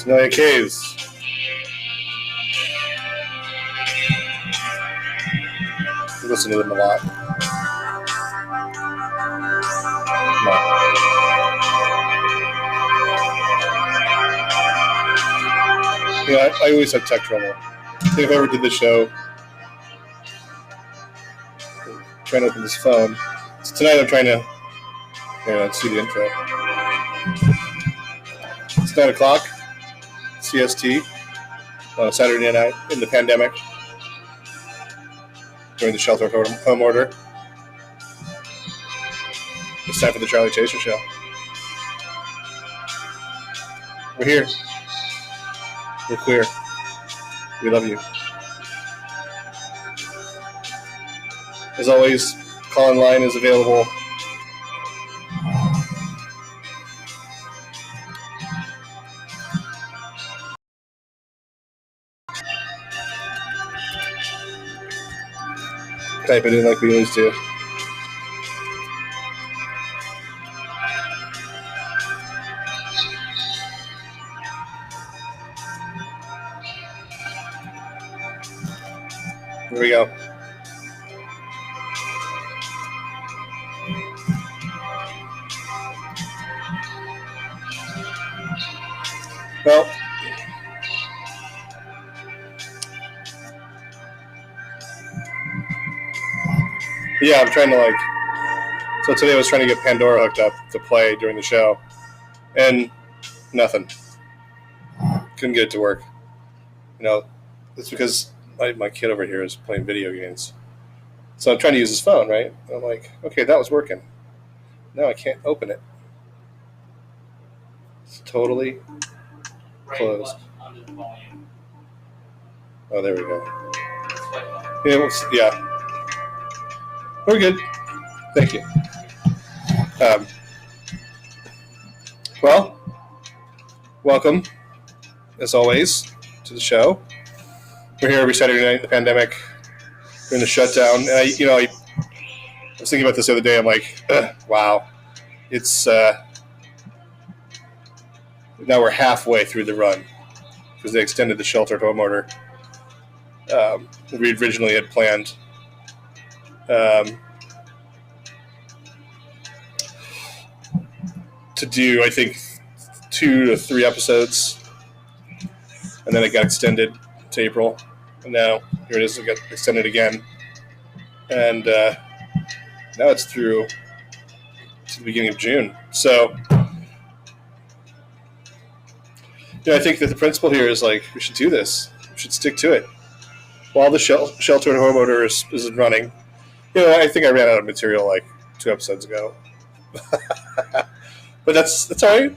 Sonoya Caves. I listen to them a lot. Yeah, I always have tech trouble. I think if I ever did the show, I'm trying to open this phone. So tonight I'm trying to let's see the intro. It's 9 o'clock, CST, Saturday night in the pandemic, during the shelter at home order. It's time for the Charlie Chaser Show. We're here. We're queer. We love you. As always, call-in line is available. Type it in like we always do. Here we go. Well, yeah, I'm trying to so today I was trying to get Pandora hooked up to play during the show, and nothing. Couldn't get it to work. It's because my kid over here is playing video games. So I'm trying to use his phone, right? I'm like, okay, that was working. Now I can't open it. It's totally closed. Oh, there we go. Yeah. We're good. Thank you. Well, welcome, as always, to the show. We're here every Saturday night in the pandemic, during the shutdown. And I was thinking about this the other day. I'm like, wow, it's now we're halfway through the run because they extended the shelter at home order. We originally had planned to do, I think, 2 to 3 episodes, and then it got extended to April, and now here it is. It got extended again, and now it's through to the beginning of June. So, I think that the principle here is we should do this. We should stick to it while the shelter and home order is running. I think I ran out of material 2 episodes ago, but that's all right.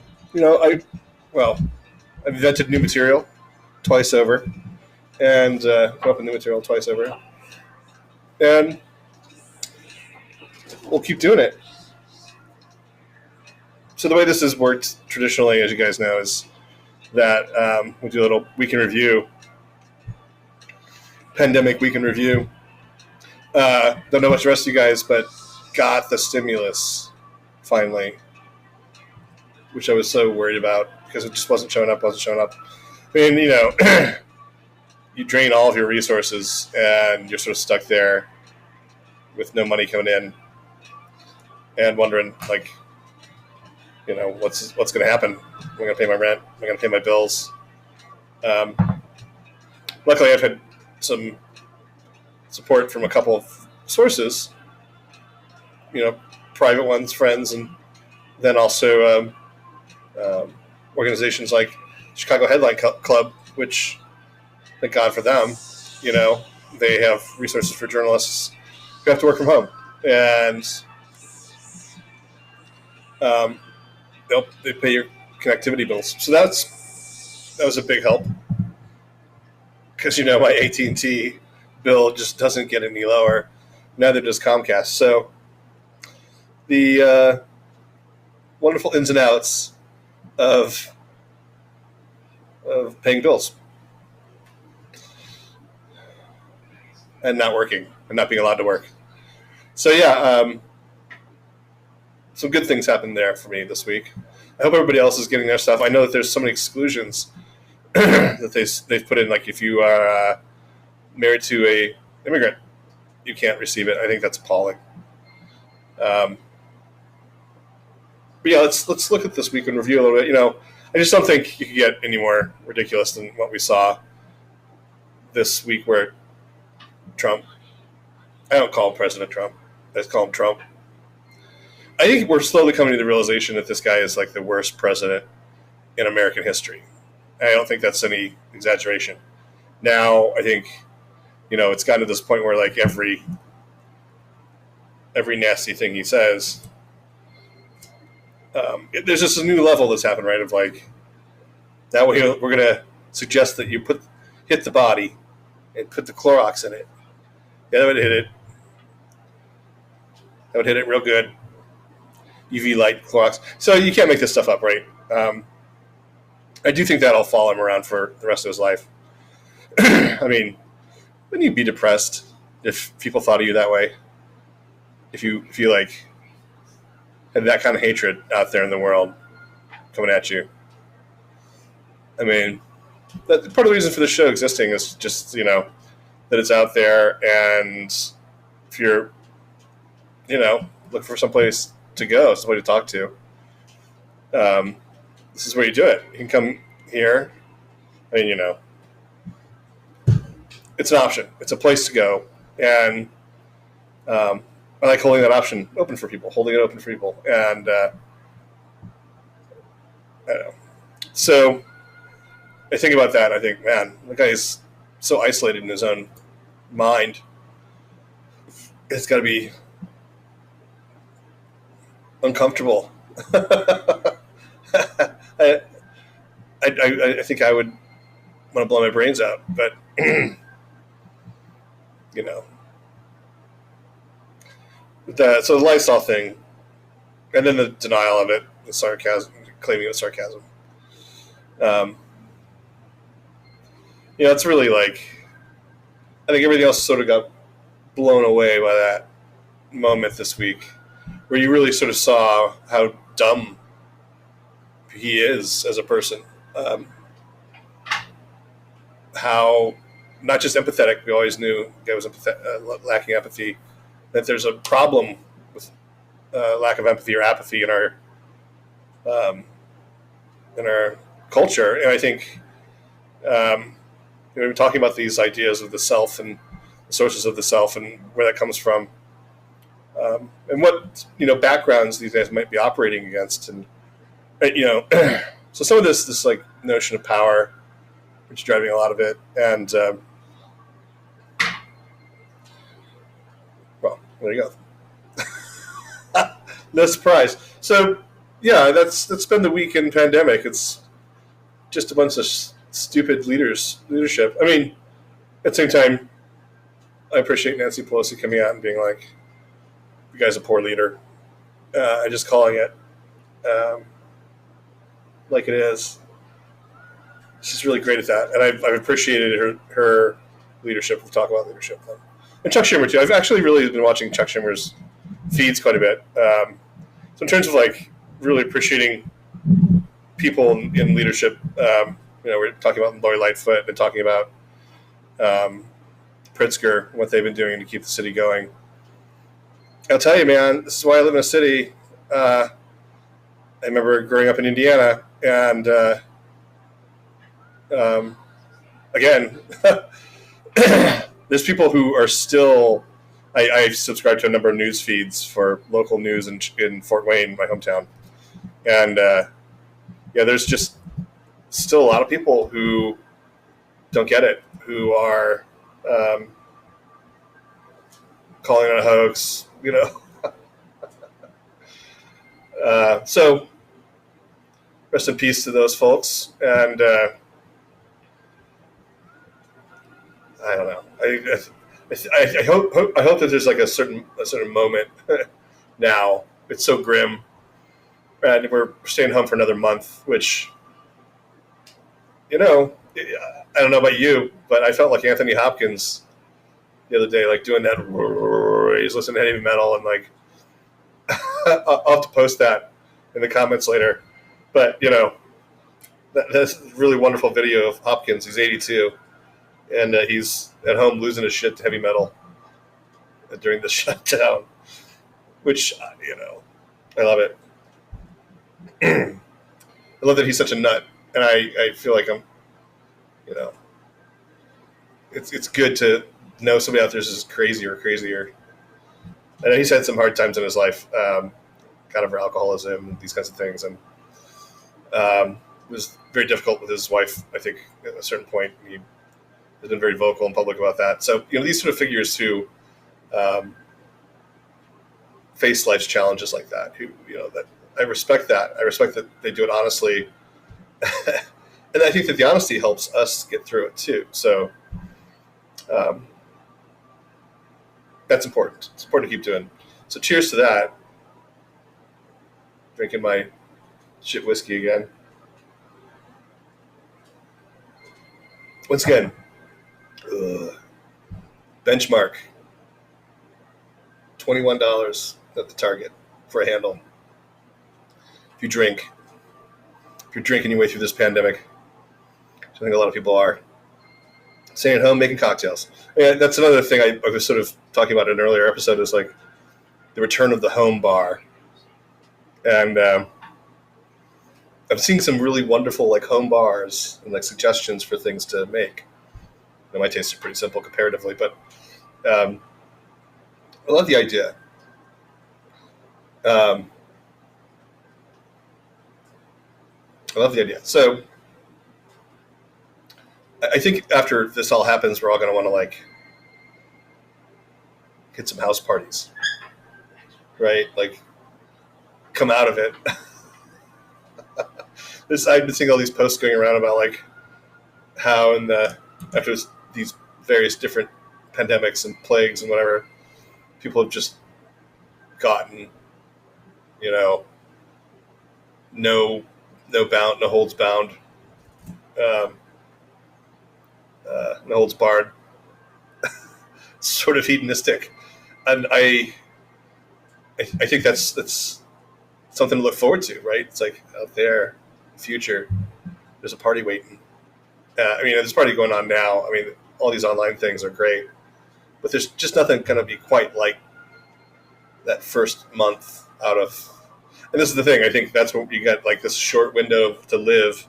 I've invented new material twice over, and come up with new material twice over, and we'll keep doing it. So the way this has worked traditionally, as you guys know, is that we do a little weekend review, pandemic weekend review. Don't know much the rest of you guys, but got the stimulus finally, which I was so worried about because it just wasn't showing up. I mean, you drain all of your resources and you're sort of stuck there with no money coming in and wondering, what's going to happen? Am I going to pay my rent? Am I going to pay my bills? Luckily, I've had some support from a couple of sources, private ones, friends, and then also organizations like Chicago Headline Club, which, thank God for them, they have resources for journalists who have to work from home, and they pay your connectivity bills. So that was a big help, because my AT&T bill just doesn't get any lower. Neither does Comcast. So the wonderful ins and outs of paying bills and not working and not being allowed to work. So some good things happened there for me this week. I hope everybody else is getting their stuff. I know that there's so many exclusions that they've put in, like if you are married to a immigrant, you can't receive it. I think that's appalling. But yeah, let's look at this week in review a little bit. I just don't think you could get any more ridiculous than what we saw this week, where Trump. I don't call him President Trump. I just call him Trump. I think we're slowly coming to the realization that this guy is like the worst president in American history. I don't think that's any exaggeration. Now, I think, it's gotten to this point where like every nasty thing he says, there's just a new level that's happened, right? Of like, that way we're going to suggest that you hit the body and put the Clorox in it. Yeah, that would hit it. That would hit it real good. UV light, Clorox. So you can't make this stuff up, right? I do think that'll follow him around for the rest of his life. I mean, wouldn't you be depressed if people thought of you that way? If you like had that kind of hatred out there in the world coming at you. I mean, part of the reason for the show existing is just, that it's out there, and if you're, look for someplace to go, somebody to talk to, this is where you do it. You can come here. I mean, it's an option. It's a place to go. And I like holding that option open for people, And I don't know. So I think about that. I think, man, the guy is so isolated in his own mind. It's got to be uncomfortable. I think I would want to blow my brains out, but so the Lysol thing, and then the denial of it, the sarcasm, claiming it was sarcasm. It's really like, I think everything else sort of got blown away by that moment this week, where you really sort of saw how dumb he is as a person. How not just empathetic, we always knew the guy was lacking empathy, that there's a problem with lack of empathy or apathy in our culture. And I think we're talking about these ideas of the self and the sources of the self and where that comes from, and what backgrounds these guys might be operating against, and so some of this like notion of power, which is driving a lot of it, and well, there you go. No surprise. So yeah, that's been the week in pandemic. It's just a bunch of stupid leadership. I mean, at the same time, I appreciate Nancy Pelosi coming out and being like, "You guys are a poor leader," and just calling it like it is. She's really great at that, and I've appreciated her leadership. We'll talk about leadership then. And Chuck Schumer too. I've actually really been watching Chuck Schumer's feeds quite a bit. So in terms of like really appreciating people in leadership, we're talking about Lori Lightfoot and talking about Pritzker, what they've been doing to keep the city going. I'll tell you, man, this is why I live in a city. I remember growing up in Indiana, and again, there's people who are still. I subscribe to a number of news feeds for local news in Fort Wayne, my hometown, and there's just still a lot of people who don't get it, who are calling it a hoax, So rest in peace to those folks, and I don't know. I hope that there's like a certain moment now. It's so grim, and we're staying home for another month, which I don't know about you, but I felt like Anthony Hopkins the other day, like doing that. He's listening to heavy metal, and like I'll have to post that in the comments later. But That's a really wonderful video of Hopkins. He's 82, and he's at home losing his shit to heavy metal during the shutdown, which, I love it. I love that he's such a nut, and I feel like I'm, you know, it's good to know somebody out there is crazy or crazier. I know he's had some hard times in his life, kind of for alcoholism and these kinds of things, and it was very difficult with his wife. I think at a certain point he has been very vocal and public about that. So these sort of figures who face life's challenges like that, who that I respect that. I respect that they do it honestly, and I think that the honesty helps us get through it too. So that's important. It's important to keep doing. So cheers to that. Drinking my shit whiskey again. Once again, benchmark $21 at the Target for a handle. If you're drinking your way through this pandemic, which I think a lot of people are, staying at home making cocktails. And that's another thing I was sort of talking about in an earlier episode, is like the return of the home bar. And I'm seeing some really wonderful like home bars and like suggestions for things to make. My tastes are pretty simple comparatively, but I love the idea. I love the idea. So I think after this all happens, we're all going to want to like get some house parties, right? Like come out of it. I've been seeing all these posts going around about like how after these various different pandemics and plagues and whatever, people have just gotten, no holds bound, no holds barred, sort of hedonistic, and I think that's something to look forward to, right? It's like out there, future, there's a party waiting. There's a party going on now. I mean, all these online things are great, but there's just nothing going to be quite like that first month out of. And this is the thing. I think that's what you got, like this short window to live,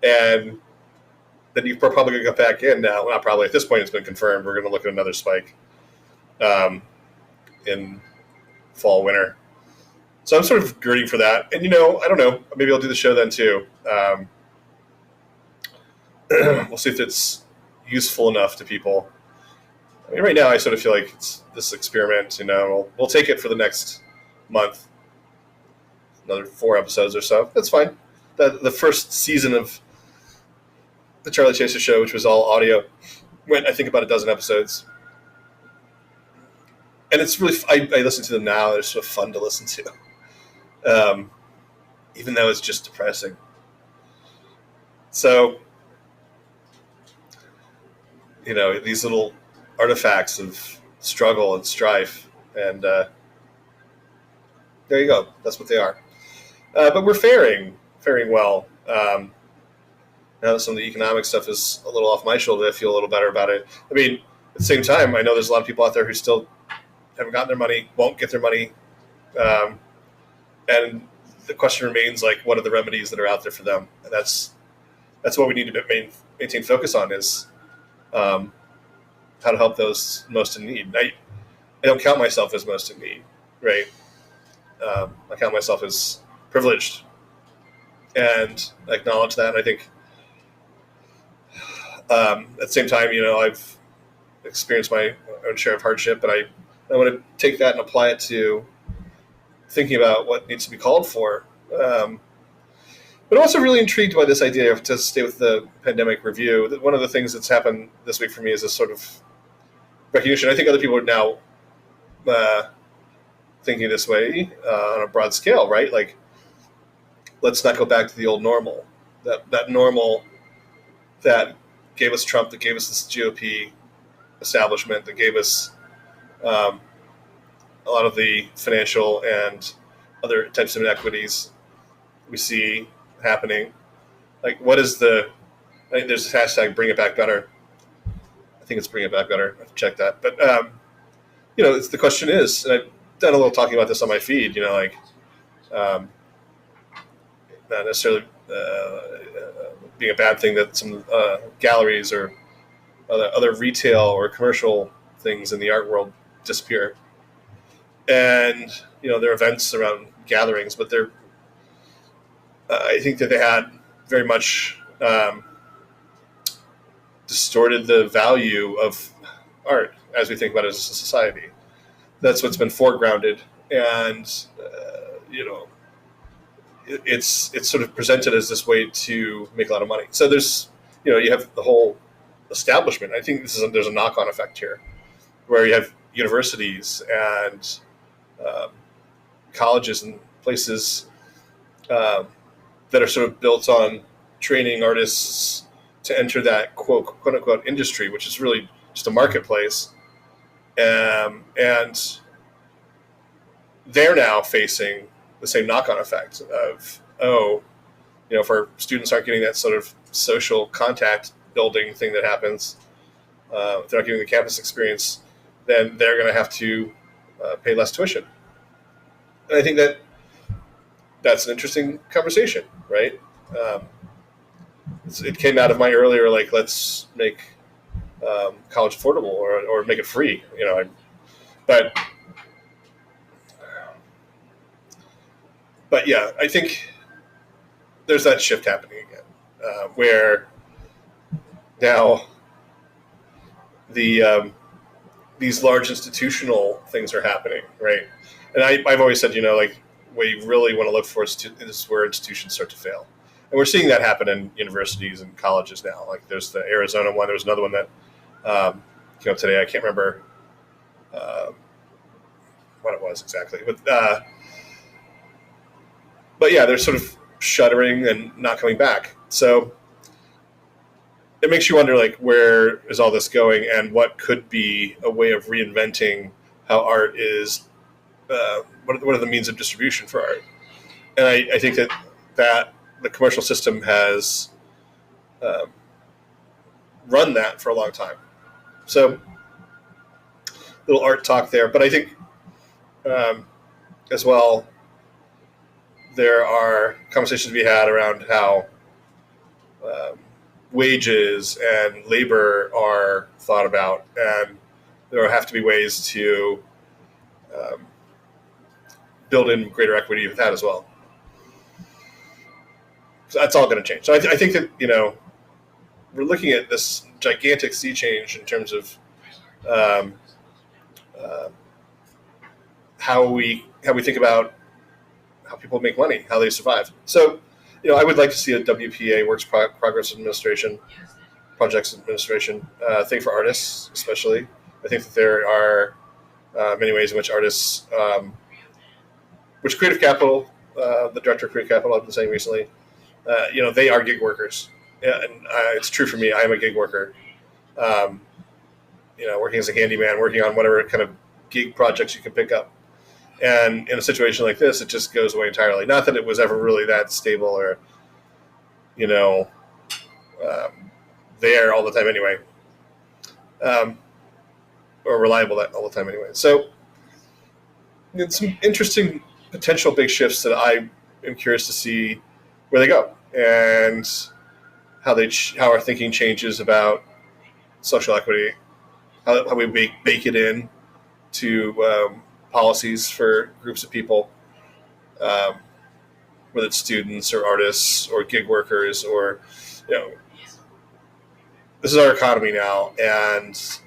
and then you're probably going to go back in now. Well, not probably. At this point, it's been confirmed. We're going to look at another spike in fall, winter. So I'm sort of girding for that. And, I don't know. Maybe I'll do the show then, too. We'll see if it's useful enough to people. I mean, right now, I sort of feel like it's this experiment. We'll take it for the next month. Another 4 episodes or so. That's fine. The first season of the Charlie Chaser Show, which was all audio, went, I think, about a dozen episodes. And it's really, I listen to them now. They're sort of fun to listen to. Even though it's just depressing. So, these little artifacts of struggle and strife. And there you go. That's what they are. But we're faring well. Now that some of the economic stuff is a little off my shoulder, I feel a little better about it. I mean, at the same time, I know there's a lot of people out there who still haven't gotten their money, won't get their money. And the question remains, like, what are the remedies that are out there for them? And that's what we need to maintain focus on, is how to help those most in need. I don't count myself as most in need, right? I count myself as privileged, and I acknowledge that. And I think at the same time, I've experienced my own share of hardship, but I want to take that and apply it to thinking about what needs to be called for. But I'm also really intrigued by this idea of, to stay with the pandemic review, that one of the things that's happened this week for me is this sort of recognition. I think other people are now thinking this way on a broad scale, right? Like, let's not go back to the old normal. That normal that gave us Trump, that gave us this GOP establishment, that gave us a lot of the financial and other types of inequities we see happening. Like, what is I think there's this hashtag Bring It Back Better. I think it's Bring It Back Better. I've checked that. But, the question is, and I've done a little talking about this on my feed, not necessarily being a bad thing that some galleries or other retail or commercial things in the art world disappear. And, there are events around gatherings, but I think that they had very much distorted the value of art as we think about it as a society. That's what's been foregrounded, and it's sort of presented as this way to make a lot of money. So there's you have the whole establishment. I think there's a knock-on effect here, where you have universities and colleges and places that are sort of built on training artists to enter that quote unquote industry, which is really just a marketplace. And they're now facing the same knock-on effect of, if our students aren't getting that sort of social contact building thing that happens, if they're not getting the campus experience, then they're going to have to pay less tuition. And I think that's an interesting conversation, right? It came out of my earlier, let's make college affordable or make it free, But yeah, I think there's that shift happening again, where now these large institutional things are happening, right? And I've always said, what you really want to look for is where institutions start to fail. And we're seeing that happen in universities and colleges now. Like there's the Arizona one. There was another one that today I can't remember what it was exactly. But yeah, they're sort of shuttering and not coming back. So it makes you wonder, where is all this going, and what could be a way of reinventing how art is. What are the means of distribution for art? And I think that the commercial system has run that for a long time. So, little art talk there. But I think as well, there are conversations to be had around how wages and labor are thought about, and there have to be ways to build in greater equity with that as well. So that's all going to change. So I think that we're looking at this gigantic sea change in terms of how we think about how people make money, how they survive. So, I would like to see a WPA, Works Progress Administration, Projects Administration thing for artists, especially. I think that there are many ways in which artists, which Creative Capital, the director of Creative Capital, I've been saying recently, they are gig workers. Yeah, and it's true for me. I am a gig worker. Working as a handyman, working on whatever kind of gig projects you can pick up. And in a situation like this, it just goes away entirely. Not that it was ever really that stable or, there all the time anyway, or reliable all the time anyway. So it's some interesting potential big shifts that I am curious to see where they go and how our thinking changes about social equity, how we bake it in to policies for groups of people, whether it's students or artists or gig workers or, this is our economy now, and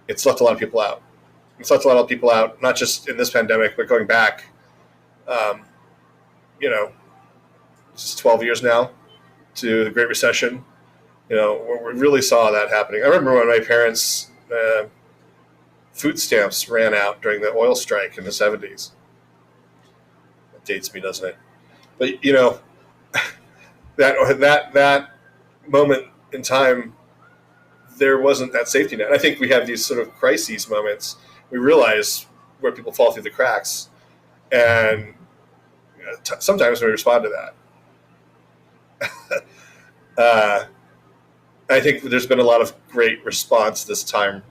it's left a lot of people out. It's left a lot of people out, not just in this pandemic, but going back, it's 12 years now to the Great Recession, where we really saw that happening. I remember when my parents' food stamps ran out during the oil strike in the 70s. That dates me, doesn't it? But, that moment in time, there wasn't that safety net. I think we have these sort of crises moments. We realize where people fall through the cracks, and sometimes we respond to that. Uh, I think there's been a lot of great response this time.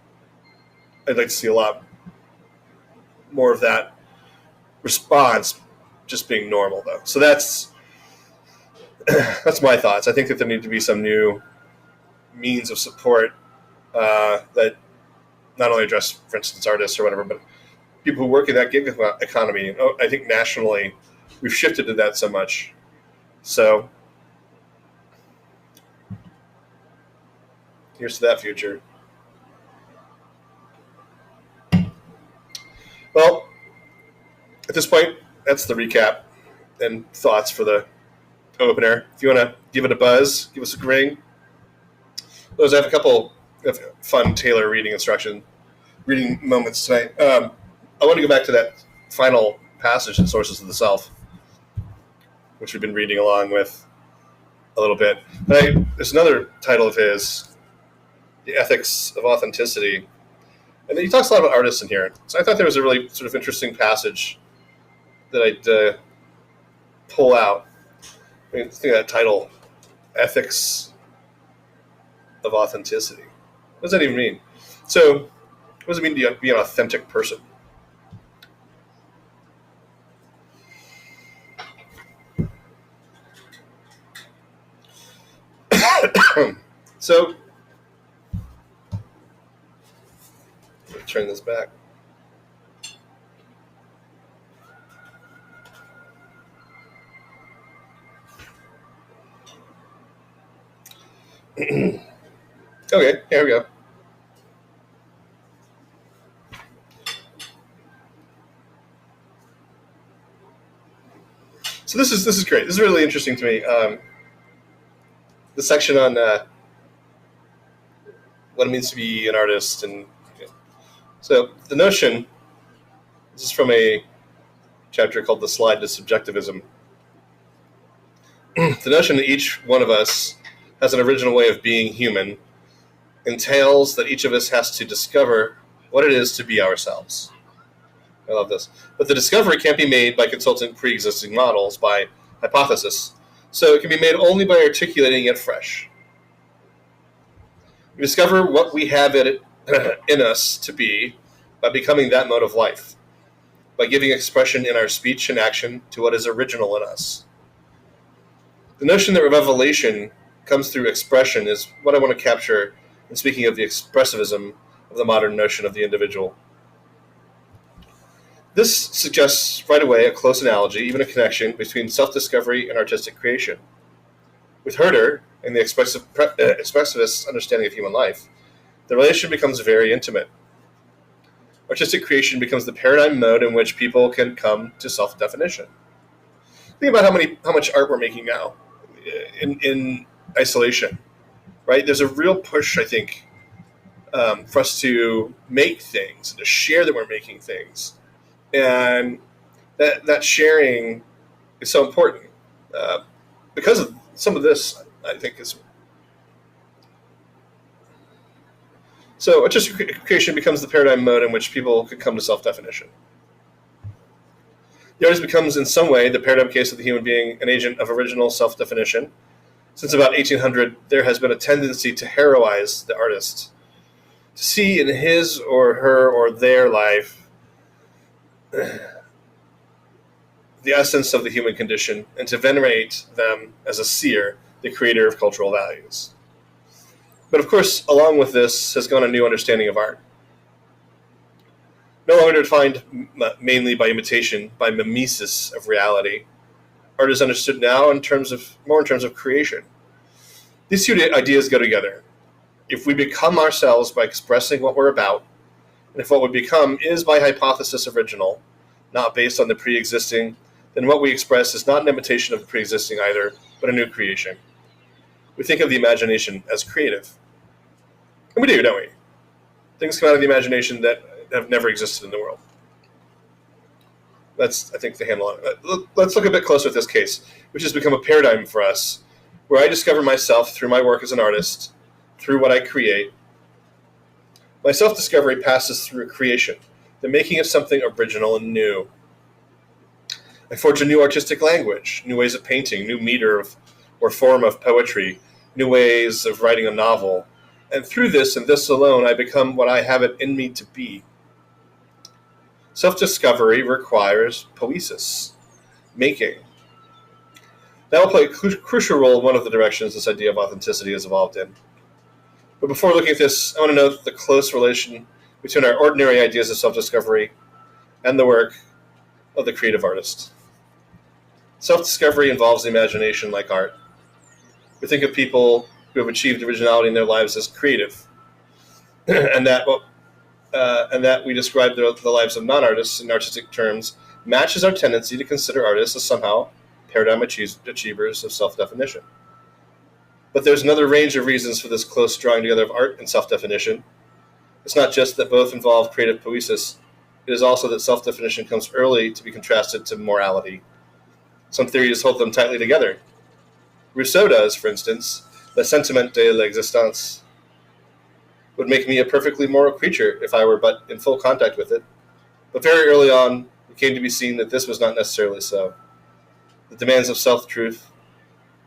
I'd like to see a lot more of that response just being normal, though. So that's my thoughts. I think that there need to be some new means of support that not only address, for instance, artists or whatever, but people who work in that gig economy. I think nationally we've shifted to that so much. So here's to that future. Well, at this point, that's the recap and thoughts for the opener. If you want to give it a buzz, give us a ring. Those I have a couple of fun Taylor reading moments tonight. I want to go back to that final passage in Sources of the Self, which we've been reading along with a little bit. There's another title of his, The Ethics of Authenticity. And he talks a lot about artists in here. So I thought there was a really sort of interesting passage that I'd pull out. I mean, think of that title, Ethics of Authenticity. What does that even mean? So, what does it mean to be an authentic person? So, let's turn this back. Okay, here we go. So this is great. This is really interesting to me. The section on what it means to be an artist, and so the notion. This is from a chapter called "The Slide to Subjectivism." The notion that each one of us has an original way of being human entails that each of us has to discover what it is to be ourselves. I love this. But the discovery can't be made by consulting pre-existing models, by hypothesis. So it can be made only by articulating it fresh. We discover what we have in us to be by becoming that mode of life, by giving expression in our speech and action to what is original in us. The notion that revelation comes through expression is what I want to capture in speaking of the expressivism of the modern notion of the individual. This suggests right away a close analogy, even a connection, between self-discovery and artistic creation. With Herder and the expressivist understanding of human life, the relation becomes very intimate. Artistic creation becomes the paradigm mode in which people can come to self-definition. Think about how much art we're making now in isolation, right? There's a real push, I think, for us to make things, to share that we're making things. And that sharing is so important because of some of this, I think, is. So artistic creation becomes the paradigm mode in which people could come to self-definition. The artist becomes, in some way, the paradigm case of the human being, an agent of original self-definition. Since about 1800, there has been a tendency to heroize the artist, to see in his or her or their life the essence of the human condition, and to venerate them as a seer, the creator of cultural values. But of course, along with this has gone a new understanding of art. No longer defined mainly by imitation, by mimesis of reality, art is understood now more in terms of creation. These two ideas go together. If we become ourselves by expressing what we're about, and if what we become is by hypothesis original, not based on the pre-existing, then what we express is not an imitation of the pre-existing either, but a new creation. We think of the imagination as creative. And we do, don't we? Things come out of the imagination that have never existed in the world. That's, I think, the handle on it. Let's look a bit closer at this case, which has become a paradigm for us, where I discover myself through my work as an artist, through what I create. My self-discovery passes through creation, the making of something original and new. I forge a new artistic language, new ways of painting, new meter or form of poetry, new ways of writing a novel. And through this and this alone, I become what I have it in me to be. Self-discovery requires poiesis, making. That will play a crucial role in one of the directions this idea of authenticity has evolved in. But before looking at this, I want to note the close relation between our ordinary ideas of self-discovery and the work of the creative artist. Self-discovery involves the imagination like art. We think of people who have achieved originality in their lives as creative, and that we describe the lives of non-artists in artistic terms matches our tendency to consider artists as somehow paradigm achievers of self-definition. But there's another range of reasons for this close drawing together of art and self-definition. It's not just that both involve creative poiesis, it is also that self-definition comes early to be contrasted to morality. Some theories hold them tightly together. Rousseau does, for instance, Le sentiment de l'existence would make me a perfectly moral creature if I were but in full contact with it. But very early on, it came to be seen that this was not necessarily so. The demands of self-truth,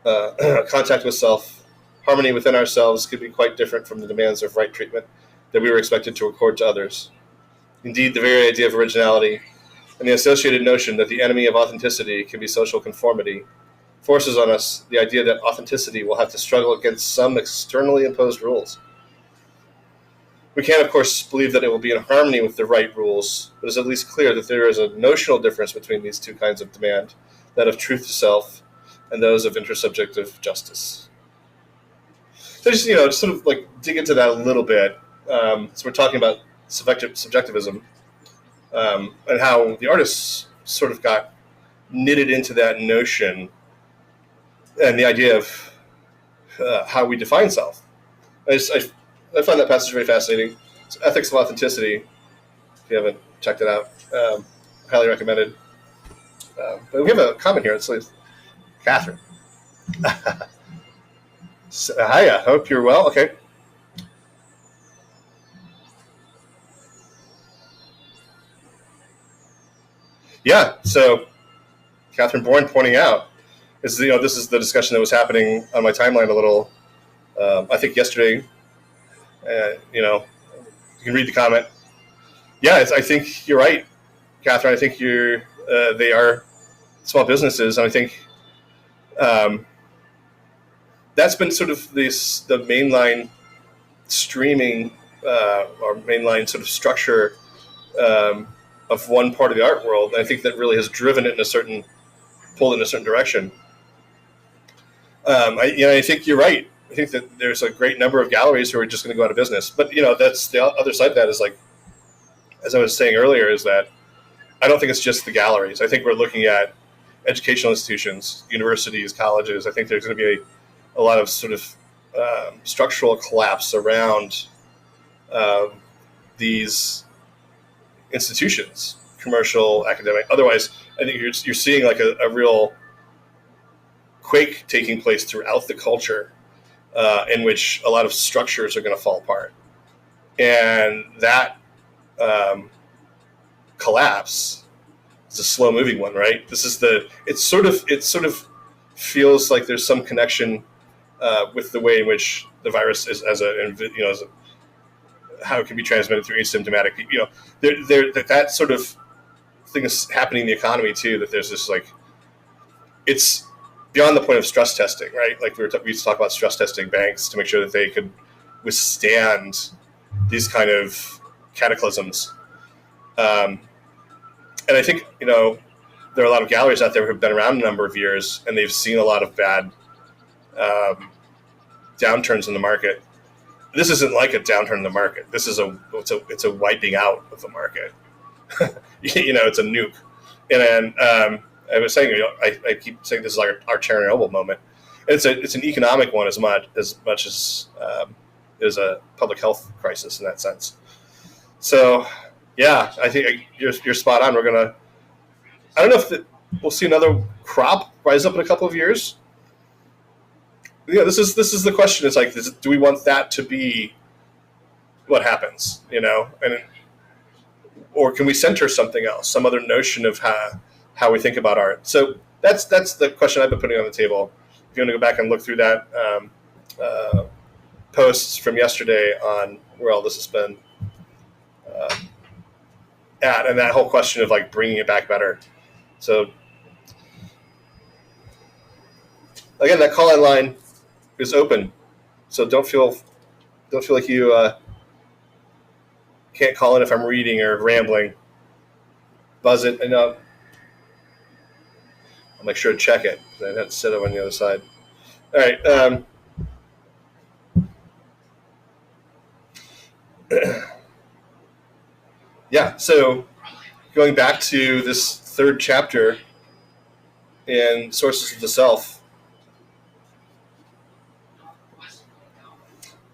contact with self, harmony within ourselves could be quite different from the demands of right treatment that we were expected to accord to others. Indeed, the very idea of originality and the associated notion that the enemy of authenticity can be social conformity forces on us the idea that authenticity will have to struggle against some externally imposed rules. We can, of course, believe that it will be in harmony with the right rules, but it's at least clear that there is a notional difference between these two kinds of demand, that of truth to self and those of intersubjective justice. So just, sort of like dig into that a little bit. So we're talking about subjectivism and how the artists sort of got knitted into that notion and the idea of how we define self. I find that passage very fascinating. It's Ethics of Authenticity. If you haven't checked it out, highly recommended. But we have a comment here. It's like, Catherine. Hi, I hope you're well. Okay. Yeah, so Catherine Bourne pointing out is this is the discussion that was happening on my timeline a little. I think yesterday. You can read the comment. Yeah, I think you're right, Catherine. I think they are small businesses, and I think that's been sort of the mainline streaming or mainline sort of structure of one part of the art world. And I think that really has driven it pulled it in a certain direction. I think you're right. I think that there's a great number of galleries who are just going to go out of business. But, that's the other side of that is, like, as I was saying earlier, is that I don't think it's just the galleries. I think we're looking at educational institutions, universities, colleges. I think there's going to be a lot of sort of structural collapse around these institutions, commercial, academic. Otherwise, I think you're seeing like a real quake taking place throughout the culture in which a lot of structures are going to fall apart. And that collapse is a slow moving one, right? It sort of feels like there's some connection with the way in which the virus is how it can be transmitted through asymptomatic. That sort of thing is happening in the economy too. That there's this it's beyond the point of stress testing, right? Like we used to talk about stress testing banks to make sure that they could withstand these kind of cataclysms. And I think there are a lot of galleries out there who have been around a number of years and they've seen a lot of bad downturns in the market. This isn't like a downturn in the market. This is it's a wiping out of the market. It's a nuke. And then I was saying, I keep saying this is like our Chernobyl moment. It's an economic one as much as is a public health crisis in that sense. So, yeah, I think you're spot on. I don't know if we'll see another crop rise up in a couple of years. This is the question. It's like, do we want that to be what happens? Or can we center something else, some other notion of how we think about art? So that's the question I've been putting on the table. If you want to go back and look through that, posts from yesterday on where all this has been at, and that whole question of like bringing it back better. So again, that call-in line is open, so don't feel like you can't call in if I'm reading or rambling. Buzz it, and I'll make sure to check it. I have to sit up on the other side. All right. Yeah, so going back to this third chapter in Sources of the Self,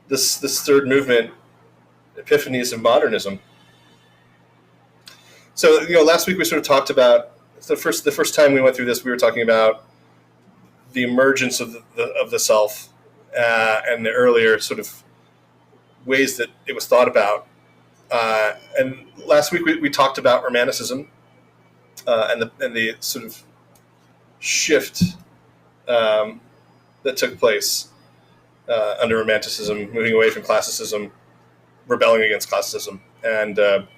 this third movement, Epiphanies of Modernism. So, last week we sort of talked about the first time we went through this, we were talking about the emergence of the self and the earlier sort of ways that it was thought about. And last week we talked about Romanticism and the sort of shift that took place under Romanticism, moving away from classicism, rebelling against classicism, and now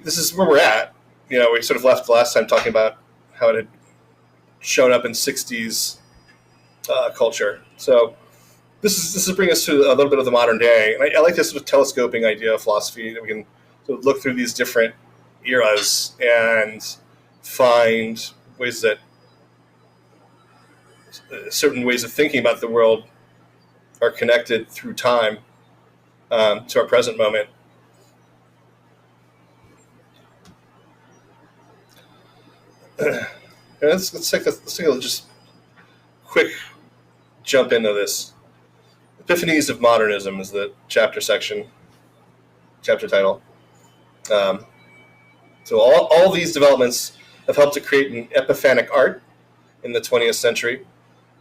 this is where we're at. We sort of left last time talking about how it had shown up in '60s culture. So this is bringing us to a little bit of the modern day, and I like this sort of telescoping idea of philosophy, that we can sort of look through these different eras and find ways that certain ways of thinking about the world are connected through time to our present moment. Let's take a just quick jump into this. Epiphanies of Modernism is the chapter title. So all these developments have helped to create an epiphanic art in the 20th century,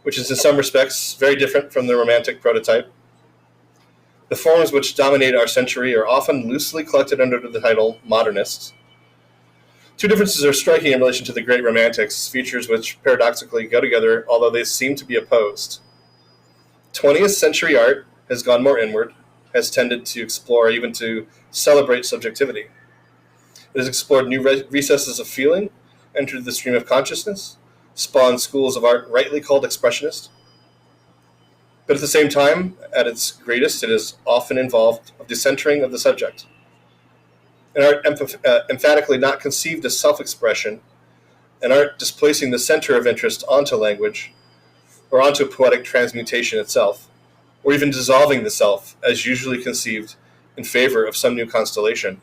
which is in some respects very different from the Romantic prototype. The forms which dominate our century are often loosely collected under the title modernists. Two differences are striking in relation to the great Romantics, features which paradoxically go together, although they seem to be opposed. 20th century art has gone more inward, has tended to explore, even to celebrate subjectivity. It has explored new recesses of feeling, entered the stream of consciousness, spawned schools of art rightly called expressionist. But at the same time, at its greatest, it is often involved of decentering of the subject. An art emphatically not conceived as self-expression, an art displacing the center of interest onto language, or onto poetic transmutation itself, or even dissolving the self as usually conceived in favor of some new constellation.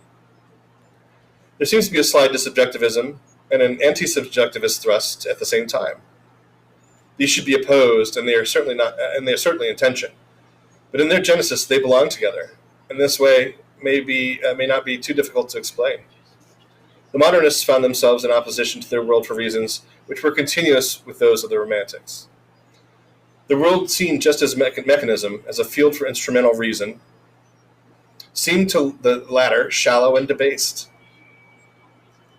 There seems to be a slide to subjectivism and an anti-subjectivist thrust at the same time. These should be opposed, and they are certainly in tension. But in their genesis, they belong together. In this way, may not be too difficult to explain. The modernists found themselves in opposition to their world for reasons which were continuous with those of the Romantics. The world seen just as mechanism, as a field for instrumental reason, seemed to the latter shallow and debased.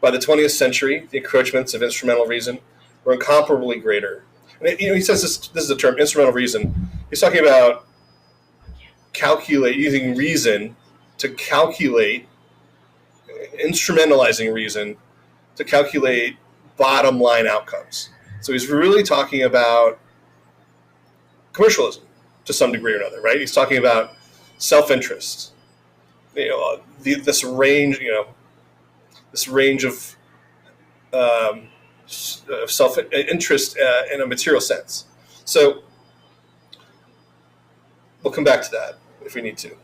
By the 20th century, the encroachments of instrumental reason were incomparably greater. And he says this is the term, instrumental reason. He's talking about using reason to calculate, instrumentalizing reason to calculate bottom line outcomes. So he's really talking about commercialism to some degree or another, right? He's talking about self-interest. This range of self-interest in a material sense. So we'll come back to that if we need to.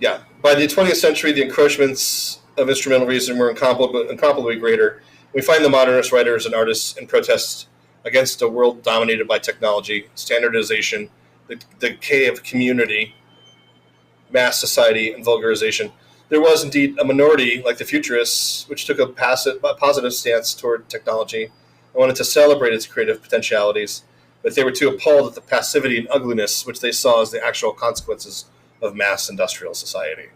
Yeah, by the 20th century, the encroachments of instrumental reason were incomparably greater. We find the modernist writers and artists in protest against a world dominated by technology, standardization, the decay of community, mass society, and vulgarization. There was indeed a minority, like the Futurists, which took a positive stance toward technology and wanted to celebrate its creative potentialities, but they were too appalled at the passivity and ugliness which they saw as the actual consequences of mass industrial society.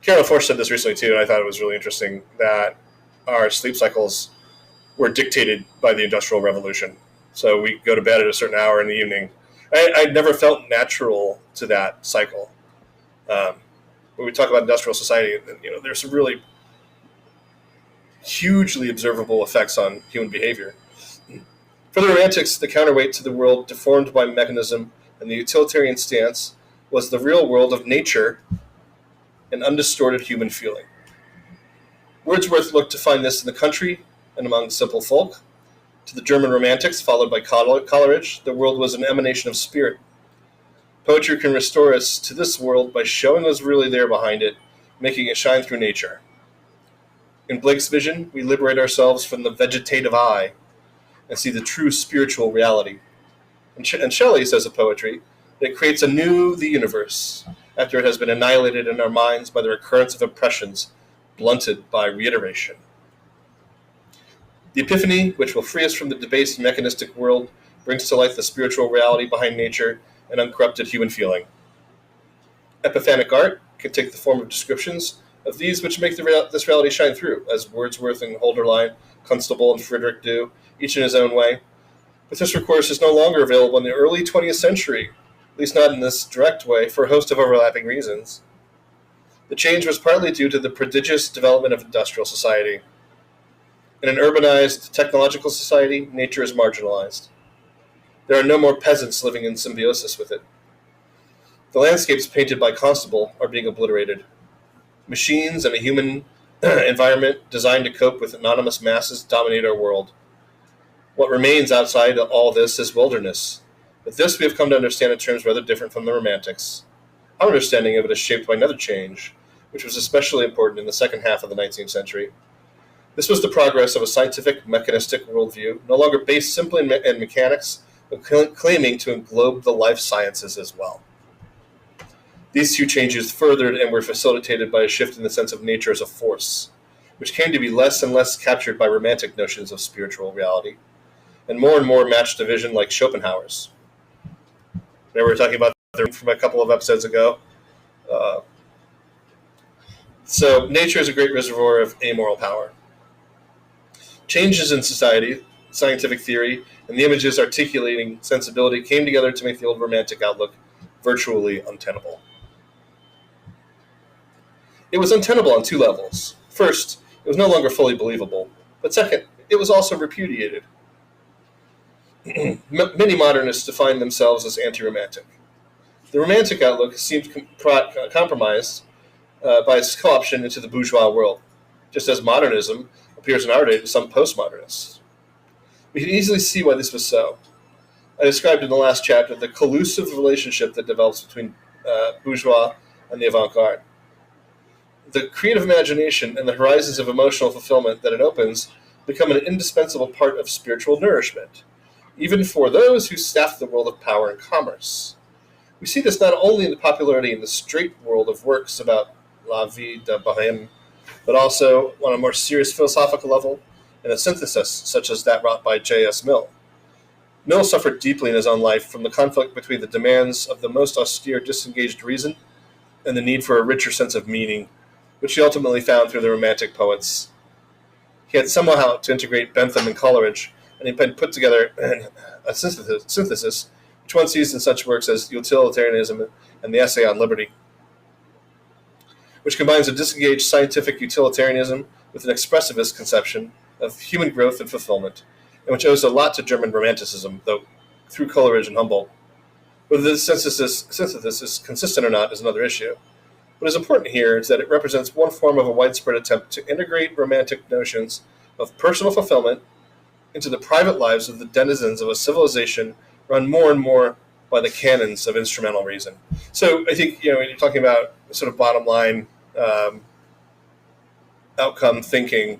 Carol Force said this recently too, and I thought it was really interesting that our sleep cycles were dictated by the Industrial Revolution. So we go to bed at a certain hour in the evening. I never felt natural to that cycle. When we talk about industrial society, there's some really hugely observable effects on human behavior. For the Romantics, the counterweight to the world deformed by mechanism and the utilitarian stance was the real world of nature and undistorted human feeling. Wordsworth looked to find this in the country and among simple folk. To the German Romantics, followed by Coleridge, the world was an emanation of spirit. Poetry can restore us to this world by showing what's really there behind it, making it shine through nature. In Blake's vision, we liberate ourselves from the vegetative eye and see the true spiritual reality. And Shelley says of poetry that it creates anew the universe after it has been annihilated in our minds by the recurrence of impressions blunted by reiteration. The epiphany, which will free us from the debased mechanistic world, brings to light the spiritual reality behind nature and uncorrupted human feeling. Epiphanic art can take the form of descriptions of these which make this reality shine through, as Wordsworth and Holderlin, Constable, and Friedrich do, each in his own way. But this recourse is no longer available in the early 20th century, at least not in this direct way, for a host of overlapping reasons. The change was partly due to the prodigious development of industrial society. In an urbanized, technological society, nature is marginalized. There are no more peasants living in symbiosis with it. The landscapes painted by Constable are being obliterated. Machines and a human environment designed to cope with anonymous masses dominate our world. What remains outside all this is wilderness. But this we have come to understand in terms rather different from the Romantics. Our understanding of it is shaped by another change, which was especially important in the second half of the 19th century. This was the progress of a scientific, mechanistic worldview, no longer based simply in mechanics, but claiming to englobe the life sciences as well. These two changes furthered and were facilitated by a shift in the sense of nature as a force, which came to be less and less captured by Romantic notions of spiritual reality, and more matched a vision like Schopenhauer's. We were talking about that from a couple of episodes ago. So nature is a great reservoir of amoral power. Changes in society, scientific theory, and the images articulating sensibility came together to make the old Romantic outlook virtually untenable. It was untenable on two levels. First, it was no longer fully believable, but second, it was also repudiated. Many modernists define themselves as anti-Romantic. The Romantic outlook seemed compromised by its co-option into the bourgeois world, just as modernism appears in our day to some postmodernists. We can easily see why this was so. I described in the last chapter the collusive relationship that develops between bourgeois and the avant-garde. The creative imagination and the horizons of emotional fulfillment that it opens become an indispensable part of spiritual nourishment, even for those who staff the world of power and commerce. We see this not only in the popularity in the straight world of works about la vie de bohème, but also on a more serious philosophical level in a synthesis such as that wrought by J.S. Mill. Mill suffered deeply in his own life from the conflict between the demands of the most austere, disengaged reason and the need for a richer sense of meaning, which he ultimately found through the Romantic poets. He had somehow to integrate Bentham and Coleridge, and he put together a synthesis which one sees in such works as Utilitarianism and the Essay on Liberty, which combines a disengaged scientific utilitarianism with an expressivist conception of human growth and fulfillment, and which owes a lot to German Romanticism, though through Coleridge and Humboldt. Whether this synthesis is consistent or not is another issue. What is important here is that it represents one form of a widespread attempt to integrate Romantic notions of personal fulfillment into the private lives of the denizens of a civilization run more and more by the canons of instrumental reason. So I think, when you're talking about sort of bottom line outcome thinking,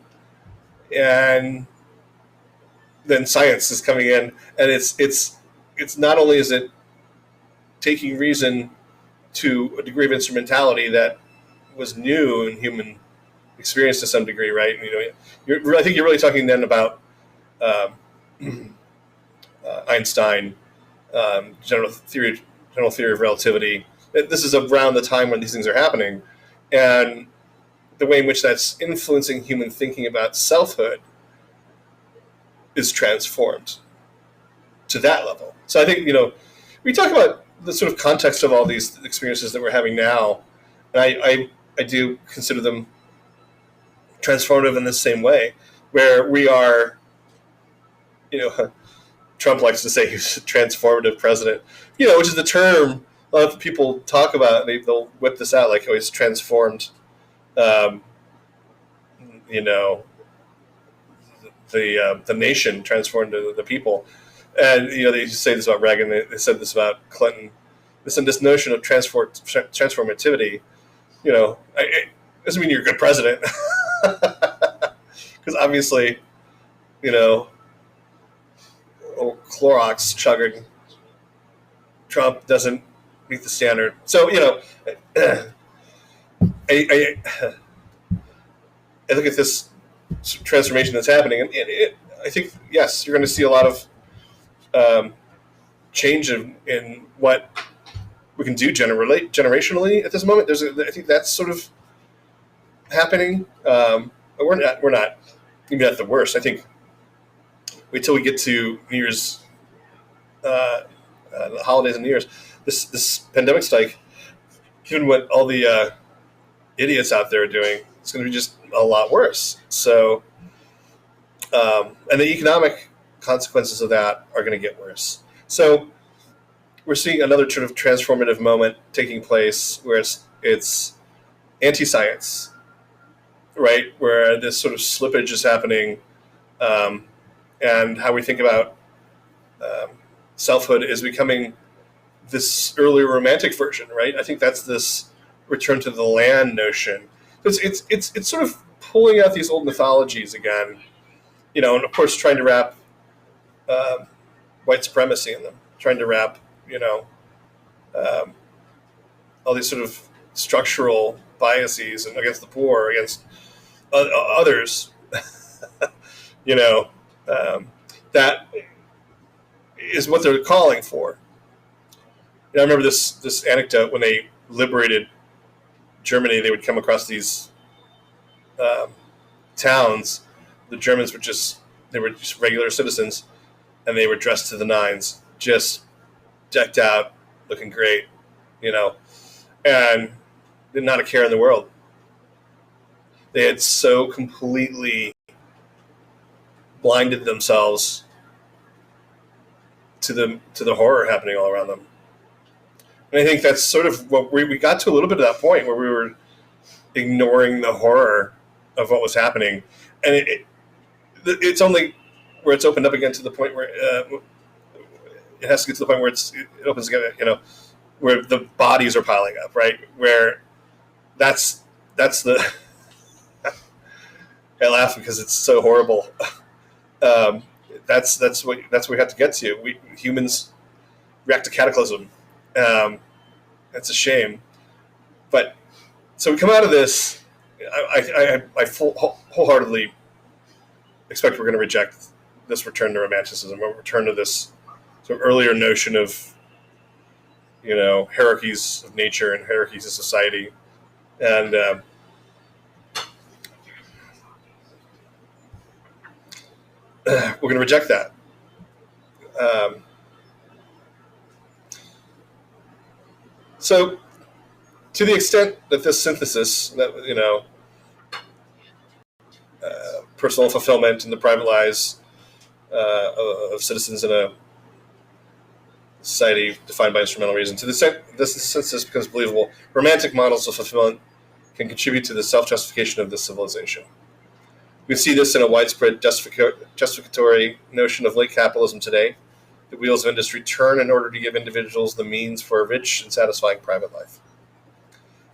and then science is coming in, and it's not only is it taking reason to a degree of instrumentality that was new in human experience to some degree, right? I think you're really talking then about Einstein, general theory of relativity. This is around the time when these things are happening, and the way in which that's influencing human thinking about selfhood is transformed to that level. So I think, we talk about the sort of context of all these experiences that we're having now, and I do consider them transformative in the same way, where we are, Trump likes to say he's a transformative president, which is the term a lot of people talk about. They'll whip this out like, oh, he's transformed, the nation, transformed the people. And, they say this about Reagan. They said this about Clinton. This notion of transformativity, it doesn't mean you're a good president. Because obviously, Clorox chugging Trump doesn't meet the standard. So, I look at this transformation that's happening, and I think, yes, you're going to see a lot of change in what we can do generationally at this moment. I think that's sort of happening. We're not even at the worst. I think wait till we get to New Year's, the holidays and New Year's. This pandemic spike, given what all the idiots out there are doing, it's going to be just a lot worse. So, and the economic consequences of that are going to get worse. So we're seeing another sort of transformative moment taking place where it's anti-science, right? Where this sort of slippage is happening, and how we think about selfhood is becoming this earlier romantic version, right? I think that's this return to the land notion. It's sort of pulling out these old mythologies again, and of course trying to wrap white supremacy in them, trying to wrap, all these sort of structural biases and against the poor, against others, that is what they're calling for. I remember this anecdote when they liberated Germany. They would come across these towns. The Germans were just regular citizens, and they were dressed to the nines, just decked out, looking great, and not a care in the world. They had so completely blinded themselves to the horror happening all around them. And I think that's sort of what we got to a little bit of that point where we were ignoring the horror of what was happening. And it's only where it's opened up again to the point where it has to get to the point where it opens again, where the bodies are piling up, right? Where that's the I laugh because it's so horrible. That's what we have to get to. We humans react to cataclysm. It's a shame, but so we come out of this. I wholeheartedly expect we're going to reject this return to romanticism, or return to this sort of earlier notion of hierarchies of nature and hierarchies of society, and we're going to reject that. So, to the extent that this synthesis, that personal fulfillment and the private lives of citizens in a society defined by instrumental reason, to the extent this synthesis becomes believable, romantic models of fulfillment can contribute to the self-justification of this civilization. We see this in a widespread justificatory notion of late capitalism today. The wheels of industry turn in order to give individuals the means for a rich and satisfying private life.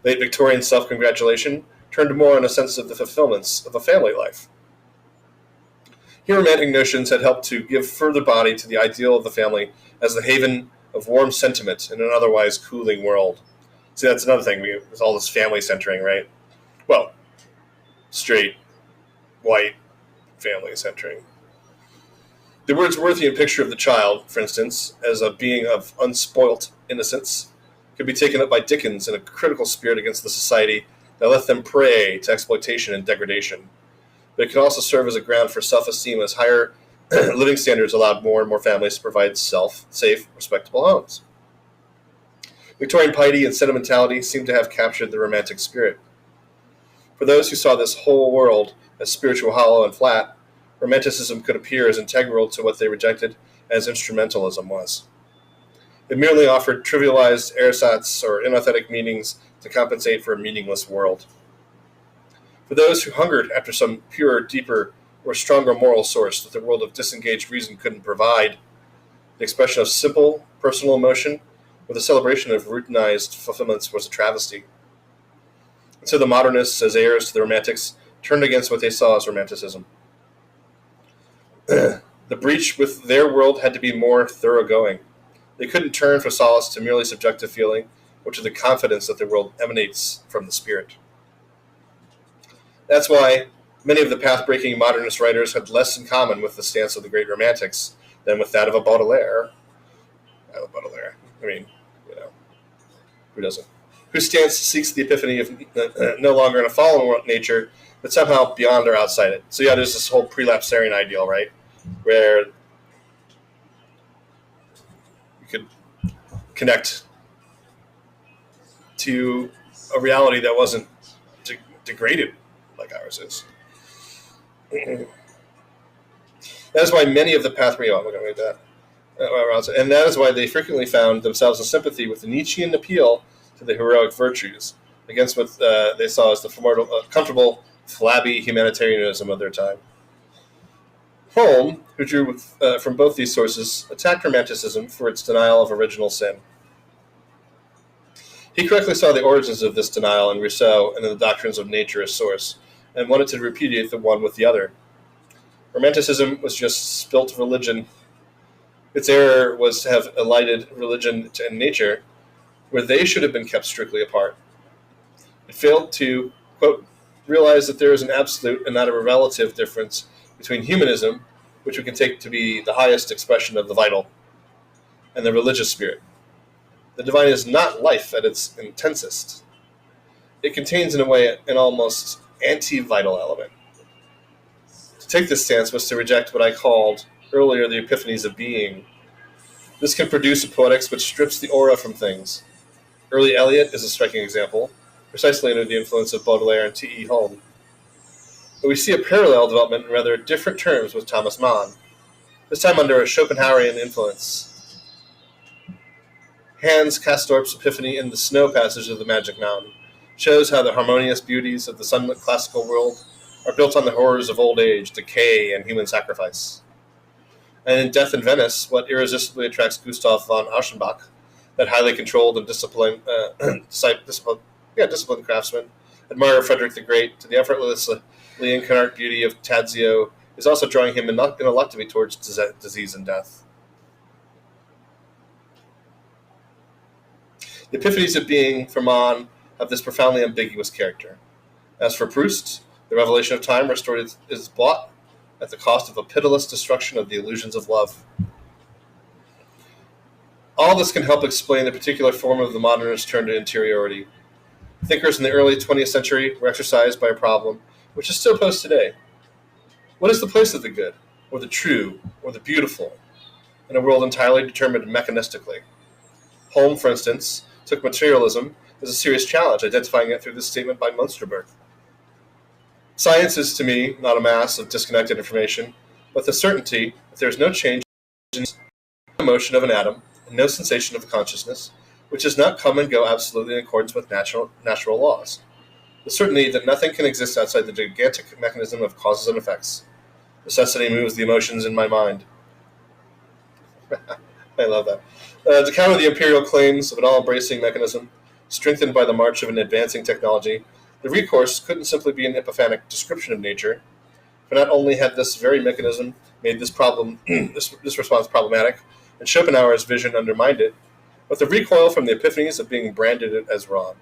Late Victorian self-congratulation turned more on a sense of the fulfillments of a family life. Here, romantic notions had helped to give further body to the ideal of the family as the haven of warm sentiment in an otherwise cooling world. See, that's another thing. With all this family centering, right? Well, straight, white family centering. The Wordsworthian picture of the child, for instance, as a being of unspoilt innocence, could be taken up by Dickens in a critical spirit against the society that left them prey to exploitation and degradation. But it could also serve as a ground for self-esteem, as higher living standards allowed more and more families to provide safe, respectable homes. Victorian piety and sentimentality seem to have captured the Romantic spirit. For those who saw this whole world as spiritual, hollow, and flat, Romanticism could appear as integral to what they rejected as instrumentalism was. It merely offered trivialized ersatz or inauthentic meanings to compensate for a meaningless world. For those who hungered after some purer, deeper, or stronger moral source that the world of disengaged reason couldn't provide, the expression of simple, personal emotion with a celebration of routinized fulfillments was a travesty. And so the modernists, as heirs to the Romantics, turned against what they saw as Romanticism. The breach with their world had to be more thoroughgoing. They couldn't turn for solace to merely subjective feeling or to the confidence that the world emanates from the spirit. That's why many of the path-breaking modernist writers had less in common with the stance of the great Romantics than with that of a Baudelaire. I love Baudelaire. I mean, who doesn't? Whose stance seeks the epiphany of no longer in a fallen world nature, but somehow beyond or outside it. So there's this whole prelapsarian ideal, right? Where you could connect to a reality that wasn't degraded like ours is. That is why many of the and that is why they frequently found themselves in sympathy with the Nietzschean appeal to the heroic virtues, against what they saw as the comfortable, flabby humanitarianism of their time. Home, who drew from both these sources, attacked Romanticism for its denial of original sin. He correctly saw the origins of this denial in Rousseau and in the doctrines of nature as source, and wanted to repudiate the one with the other. Romanticism was just spilt religion. Its error was to have alighted religion and nature where they should have been kept strictly apart. It failed to, quote, realize that there is an absolute and not a relative difference between humanism, which we can take to be the highest expression of the vital, and the religious spirit. The divine is not life at its intensest. It contains, in a way, an almost anti-vital element. To take this stance was to reject what I called earlier the epiphanies of being. This can produce a poetics which strips the aura from things. Early Eliot is a striking example, precisely under the influence of Baudelaire and T.E. Home. But we see a parallel development in rather different terms with Thomas Mann, this time under a Schopenhauerian influence. Hans Castorp's epiphany in the snow passage of the Magic Mountain shows how the harmonious beauties of the sunlit classical world are built on the horrors of old age, decay, and human sacrifice. And in Death in Venice, what irresistibly attracts Gustav von Auerbach, that highly controlled and disciplined craftsman, admirer of Frederick the Great, to the effortlessly incarnate beauty of Tadzio, is also drawing him ineluctably towards disease and death. The epiphanies of being, for Mann, have this profoundly ambiguous character. As for Proust, the revelation of time restored is bought at the cost of a pitiless destruction of the illusions of love. All this can help explain the particular form of the modernist turn to interiority. Thinkers in the early 20th century were exercised by a problem which is still posed today. What is the place of the good, or the true, or the beautiful, in a world entirely determined mechanistically? Home, for instance, took materialism as a serious challenge, identifying it through this statement by Münsterberg. Science is, to me, not a mass of disconnected information, but the certainty that there is no change in the motion of an atom and no sensation of consciousness, which does not come and go absolutely in accordance with natural laws. The certainty that nothing can exist outside the gigantic mechanism of causes and effects. Necessity moves the emotions in my mind. I love that. To counter the imperial claims of an all-embracing mechanism, strengthened by the march of an advancing technology, the recourse couldn't simply be an epiphanic description of nature, for not only had this very mechanism made this response problematic, and Schopenhauer's vision undermined it, but the recoil from the epiphanies of being branded as wrong.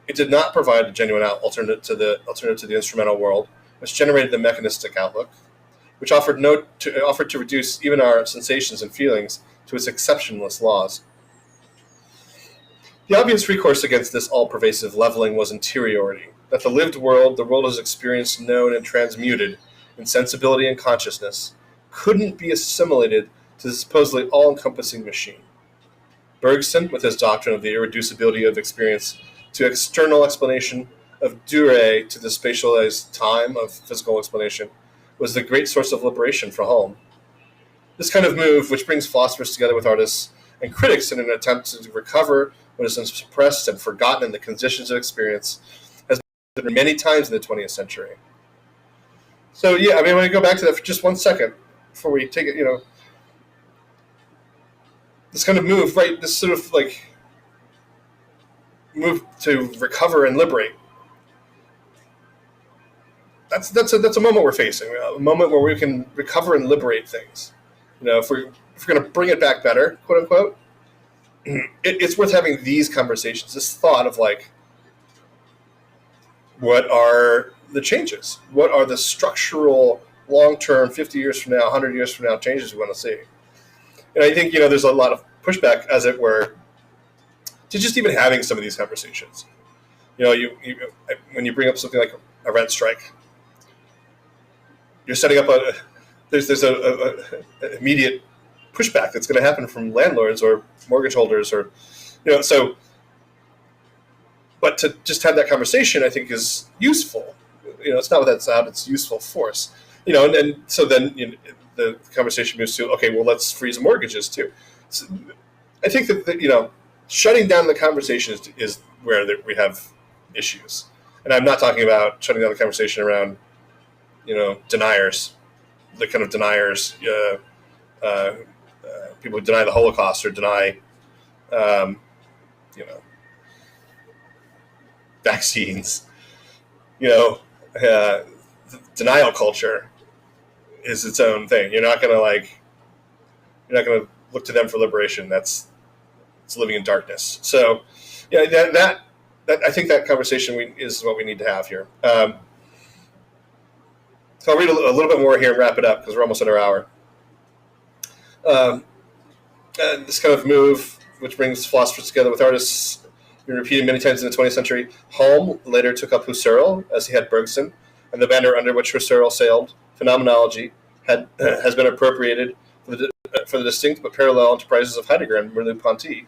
It did not provide a genuine alternative to the instrumental world, which generated the mechanistic outlook, which offered to reduce even our sensations and feelings to its exceptionless laws. The obvious recourse against this all-pervasive leveling was interiority, that the lived world, the world as experienced, known, and transmuted in sensibility and consciousness, couldn't be assimilated to the supposedly all-encompassing machine. Bergson, with his doctrine of the irreducibility of experience to external explanation, of Dure to the spatialized time of physical explanation, was the great source of liberation for Halm. This kind of move, which brings philosophers together with artists and critics in an attempt to recover what has been suppressed and forgotten in the conditions of experience, has been many times in the 20th century. So, yeah, I want to go back to that for just 1 second before we take it, this kind of move, right, this sort of, move to recover and liberate. That's a moment we're facing, a moment where we can recover and liberate things. If we're going to bring it back better, quote unquote, it's worth having these conversations. This thought of what are the changes? What are the structural, long-term, 50 years from now, 100 years from now changes we want to see? And I think there's a lot of pushback, as it were, to just even having some of these conversations. When you bring up something like a rent strike, you're setting up there's a immediate pushback that's going to happen from landlords or mortgage holders, or so. But to just have that conversation, I think, is useful. It's not without doubt, it's useful force. And so then the conversation moves to, okay, well, let's freeze mortgages too. So I think that shutting down the conversation is where we have issues. And I'm not talking about shutting down the conversation around deniers, the kind of deniers, people who deny the Holocaust or deny, vaccines. Denial culture is its own thing. You're not gonna look to them for liberation. It's living in darkness. So, that I think that conversation is what we need to have here. So I'll read a little bit more here and wrap it up because we're almost at our hour. This kind of move, which brings philosophers together with artists, been repeated many times in the 20th century. Halm later took up Husserl, as he had Bergson, and the banner under which Husserl sailed, phenomenology, has been appropriated for the distinct but parallel enterprises of Heidegger and Merleau-Ponty,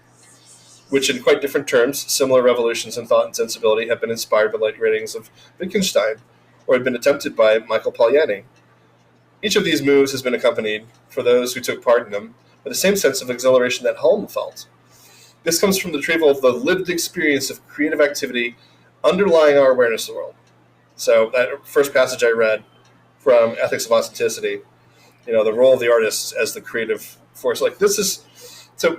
which in quite different terms, similar revolutions in thought and sensibility have been inspired by light writings of Wittgenstein, or had been attempted by Michael Polanyi. Each of these moves has been accompanied, for those who took part in them, by the same sense of exhilaration that Halm felt. This comes from the retrieval of the lived experience of creative activity underlying our awareness of the world. So that first passage I read from Ethics of Authenticity, the role of the artist as the creative force. This is, so,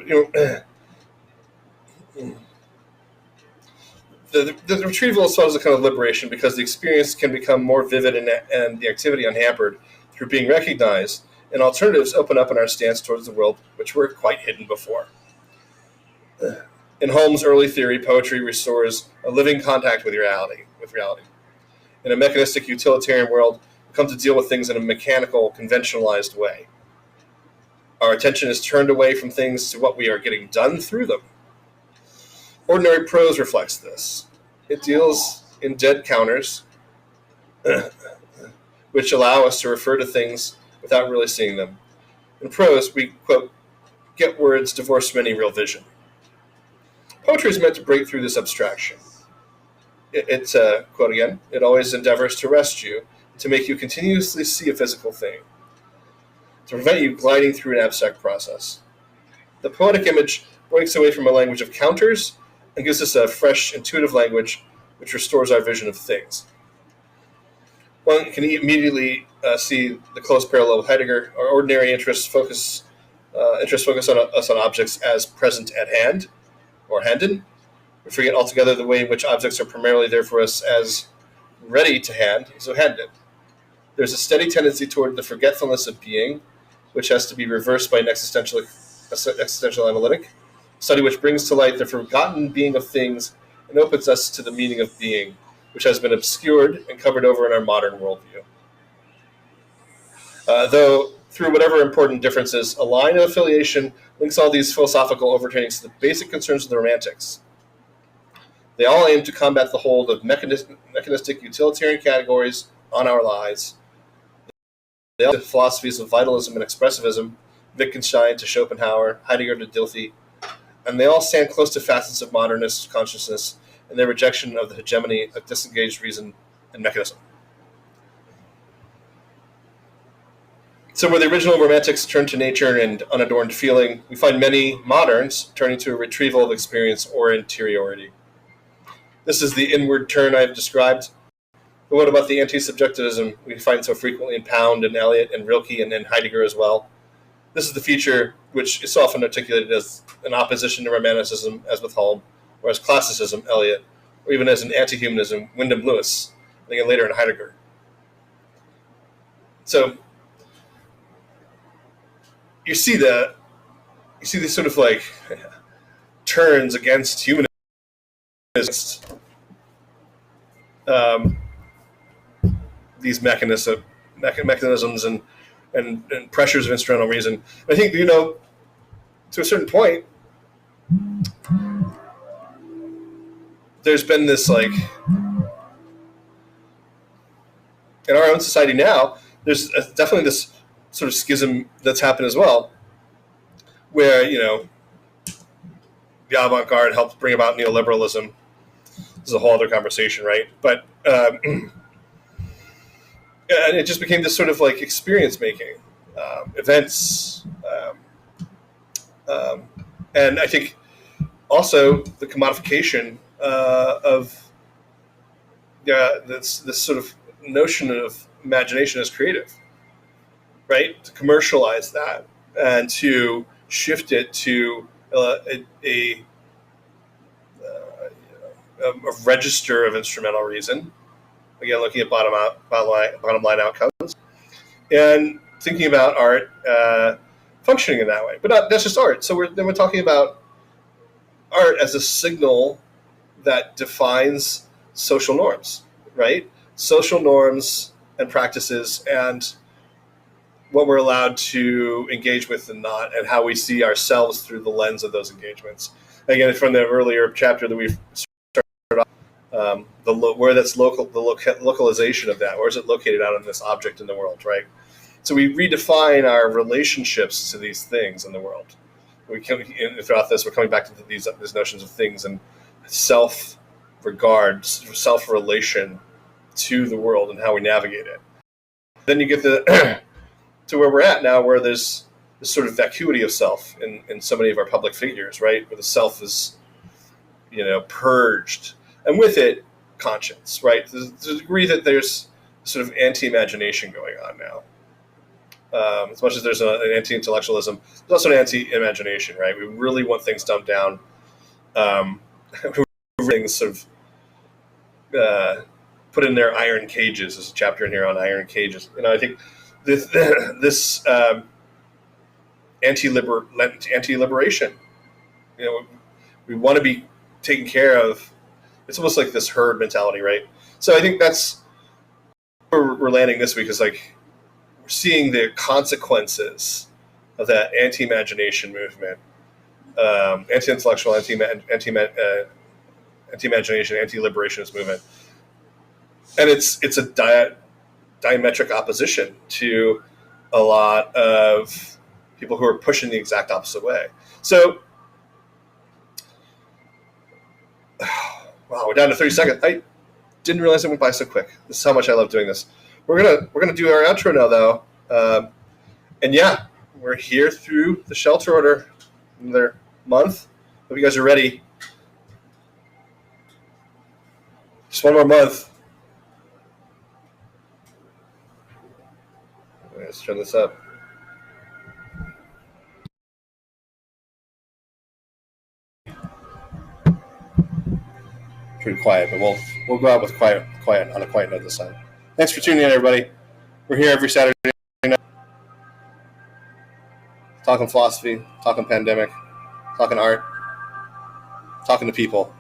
the retrieval as well as a kind of liberation, because the experience can become more vivid and the activity unhampered through being recognized, and alternatives open up in our stance towards the world, which were quite hidden before. In Halm's early theory, poetry restores a living contact with reality. In a mechanistic utilitarian world, we come to deal with things in a mechanical, conventionalized way. Our attention is turned away from things to what we are getting done through them. Ordinary prose reflects this. It deals in dead counters, which allow us to refer to things without really seeing them. In prose, we, quote, get words divorced from any real vision. Poetry is meant to break through this abstraction. It's, quote again, it always endeavors to rest you, to make you continuously see a physical thing, to prevent you gliding through an abstract process. The poetic image breaks away from a language of counters and gives us a fresh, intuitive language which restores our vision of things. One can immediately see the close parallel with Heidegger. Our ordinary interests focus on us on objects as present at hand, or handen. We forget altogether the way in which objects are primarily there for us as ready to hand, so handed. There's a steady tendency toward the forgetfulness of being, which has to be reversed by an existential analytic study which brings to light the forgotten being of things and opens us to the meaning of being, which has been obscured and covered over in our modern worldview. Though, through whatever important differences, a line of affiliation links all these philosophical overtrainings to the basic concerns of the Romantics. They all aim to combat the hold of mechanistic utilitarian categories on our lives. They all have philosophies of vitalism and expressivism, Wittgenstein to Schopenhauer, Heidegger to Dilthey, and they all stand close to facets of modernist consciousness in their rejection of the hegemony of disengaged reason and mechanism. So where the original romantics turned to nature and unadorned feeling, we find many moderns turning to a retrieval of experience or interiority. This is the inward turn I've described. But what about the anti-subjectivism we find so frequently in Pound and Eliot and Rilke and in Heidegger as well? This is the feature which is often articulated as an opposition to romanticism, as with Halm, or as classicism, Eliot, or even as an anti-humanism, Wyndham Lewis, and again later in Heidegger. So you see these sort of like turns against humanism, these mechanisms and pressures of instrumental reason. I think, to a certain point, there's been this, like, in our own society now, there's definitely this sort of schism that's happened as well, where, the avant-garde helped bring about neoliberalism. This is a whole other conversation, right? But and it just became this sort of like experience making, events, and I think also the commodification of this sort of notion of imagination as creative, right? To commercialize that and to shift it to a register of instrumental reason. Again, looking at bottom line outcomes, and thinking about art functioning in that way. But that's just art. So we're talking about art as a signal that defines social norms, right? Social norms and practices, and what we're allowed to engage with and not, and how we see ourselves through the lens of those engagements. Again, from the earlier chapter that we've started off, where that's local, the localization of that, where is it located out in this object in the world, right? So we redefine our relationships to these things in the world. Throughout this, we're coming back to these notions of things and self-regard, self-relation to the world and how we navigate it. Then you get to where we're at now, where there's this sort of vacuity of self in so many of our public figures, right? Where the self is, purged, and with it, conscience, right? There's a degree that there's sort of anti-imagination going on now. As much as there's an anti-intellectualism, there's also an anti-imagination, right? We really want things dumbed down. Things sort of put in their iron cages. There's a chapter in here on iron cages. I think this anti-liberation. We want to be taken care of. It's almost like this herd mentality, right? So I think that's where we're landing this week, is like we're seeing the consequences of that anti-imagination movement, anti-intellectual, anti-imagination, anti-liberationist movement, and it's a diametric opposition to a lot of people who are pushing the exact opposite way. So, wow, we're down to 30 seconds. I didn't realize it went by so quick. This is how much I love doing this. We're gonna do our outro now, though, and yeah, we're here through the shelter order, another month. Hope you guys are ready. Just one more month. Let's turn this up. Pretty quiet, but we'll go out with quiet on a quiet note this time. Thanks for tuning in, everybody. We're here every Saturday night, talking philosophy, talking pandemic, talking art, talking to people.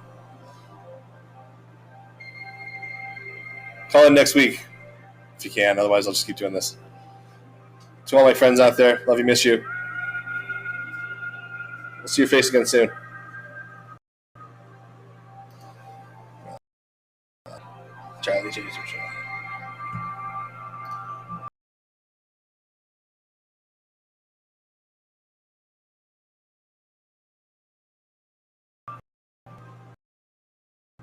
Call in next week if you can. Otherwise, I'll just keep doing this. To all my friends out there, love you, miss you. We'll see your face again soon. Charlie Chaser show.